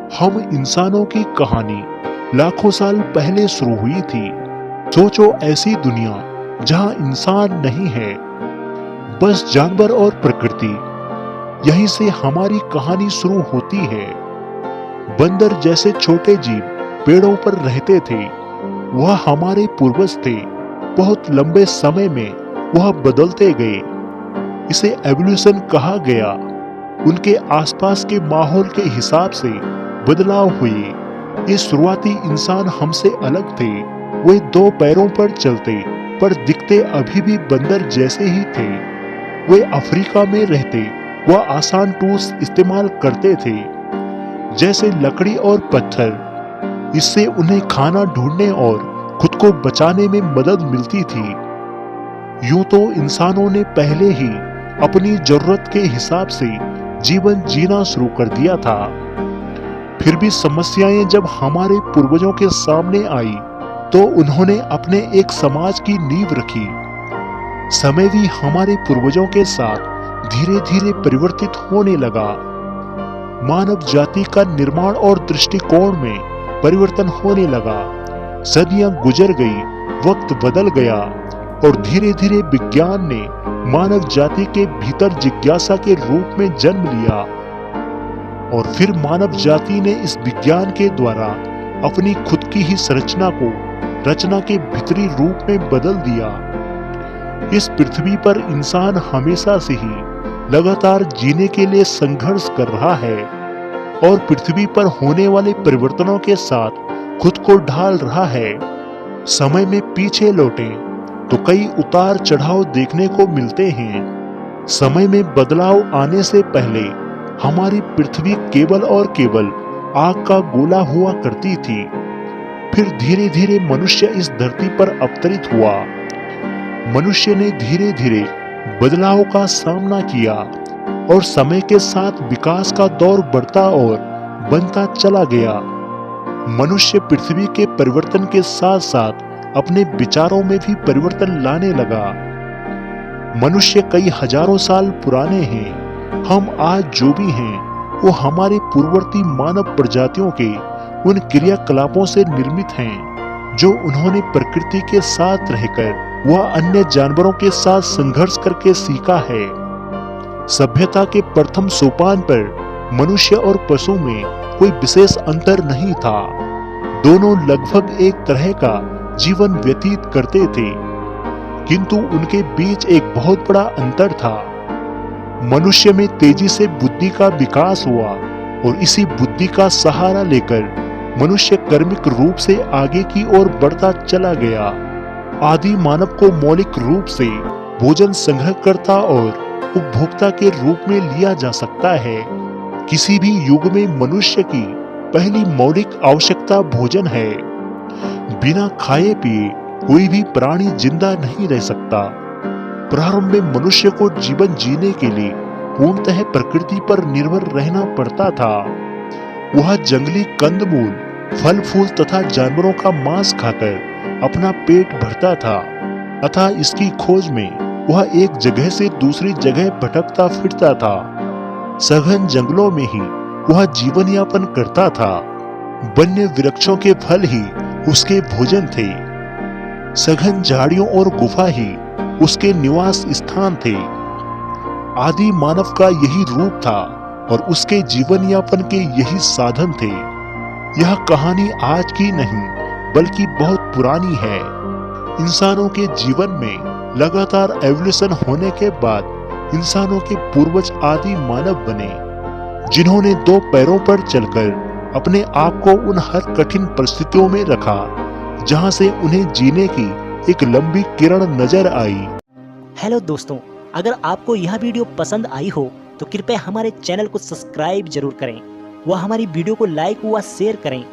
हम इंसानों की कहानी लाखों साल पहले शुरू हुई थी। सोचो ऐसी दुनिया जहां इंसान नहीं है, बस जानवर और प्रकृति। यहीं से हमारी कहानी शुरू होती है। बंदर जैसे छोटे जीव पेड़ों पर रहते थे। वह हमारे पूर्वज थे। बहुत लंबे समय में वह बदलते गए। इसे एवोल्यूशन कहा गया। उनके आसपास के माहौल के हिसाब से बदलाव हुए। ये शुरुआती इंसान हमसे अलग थे। वे दो पैरों पर चलते, पर दिखते अभी भी बंदर जैसे ही थे। वे अफ्रीका में रहते। वह आसान टूल्स इस्तेमाल करते थे, जैसे लकड़ी और पत्थर। इससे उन्हें खाना ढूंढने और खुद को बचाने में मदद मिलती थी। यूं तो इंसानों ने पहले ही अपनी जरूरत के हिसाब से जीवन जीना शुरू कर दिया था। फिर भी समस्याएं जब हमारे पूर्वजों के सामने आई, तो उन्होंने अपने एक समाज की नींव रखी। समय भी हमारे पूर्वजों के साथ धीरे धीरे परिवर्तित होने लगा। मानव जाति का निर्माण और दृष्टिकोण में परिवर्तन होने लगा। सदियां गुजर गई, वक्त बदल गया और धीरे धीरे विज्ञान ने मानव जाति के भीतर जिज्ञासा के रूप में जन्म लिया। और फिर मानव जाति ने इस विज्ञान के द्वारा अपनी खुद की ही संरचना को रचना के भीतरी रूप में बदल दिया। इस पृथ्वी पर इंसान हमेशा से ही लगातार जीने के लिए संघर्ष कर रहा है और पृथ्वी पर होने वाले परिवर्तनों के साथ खुद को ढाल रहा है। समय में पीछे लौटें तो कई उतार चढ़ाव देखने को मिलते हैं। समय में बदलाव आने से पहले हमारी पृथ्वी केवल और केवल आग का गोला हुआ करती थी। फिर धीरे धीरे मनुष्य इस धरती पर अवतरित हुआ। मनुष्य ने धीरे धीरे बदलाव का सामना किया और समय के साथ विकास का दौर बढ़ता और बनता चला गया। मनुष्य पृथ्वी के परिवर्तन के साथ साथ अपने विचारों में भी परिवर्तन लाने लगा। मनुष्य कई हजारों साल पुराने हैं। हम आज जो भी हैं, वो हमारे पूर्ववर्ती मानव प्रजातियों के उन क्रियाकलापों से निर्मित हैं, जो उन्होंने प्रकृति के साथ रहकर व अन्य जानवरों के साथ संघर्ष करके सीखा है। सभ्यता के प्रथम सोपान पर मनुष्य और पशु में कोई विशेष अंतर नहीं था। दोनों लगभग एक तरह का जीवन व्यतीत करते थे, किंतु उनके बीच एक बहुत बड़ा अंतर था। मनुष्य में तेजी से बुद्धि का विकास हुआ और इसी बुद्धि का सहारा लेकर मनुष्य कर्मिक रूप से आगे की ओर बढ़ता चला गया। आदि मानव को मौलिक रूप से भोजन संग्रहकर्ता और उपभोक्ता के रूप में लिया जा सकता है। किसी भी युग में मनुष्य की पहली मौलिक आवश्यकता भोजन है। बिना खाए पिए कोई भी प्राणी जिंदा नहीं रह सकता। प्रारंभ में मनुष्य को जीवन जीने के लिए पूर्णतः प्रकृति पर निर्भर रहना पड़ता था। वह जंगली कंदमूल, फल फूल तथा जानवरों का मांस खाकर अपना पेट भरता था तथा इसकी खोज में वह एक जगह से दूसरी जगह भटकता फिरता था। सघन जंगलों में ही वह जीवन यापन करता था। वन्य वृक्षों के फल ही उसके भोजन थे। सघन झाड़ियों और गुफा ही उसके निवास स्थान थे। आदि मानव का यही रूप था और उसके जीवन यापन के यही साधन थे। यह कहानी आज की नहीं बल्कि बहुत पुरानी है। इंसानों के जीवन में लगातार एवोल्यूशन होने के बाद इंसानों के पूर्वज आदि मानव बने, जिन्होंने दो पैरों पर चलकर अपने आप को उन हर कठिन परिस्थितियों में रखा, जहां से उन्हें जीने की एक लंबी किरण नजर आई। हेलो दोस्तों, अगर आपको यह वीडियो पसंद आई हो तो कृपया हमारे चैनल को सब्सक्राइब जरूर करें व हमारी वीडियो को लाइक व शेयर करें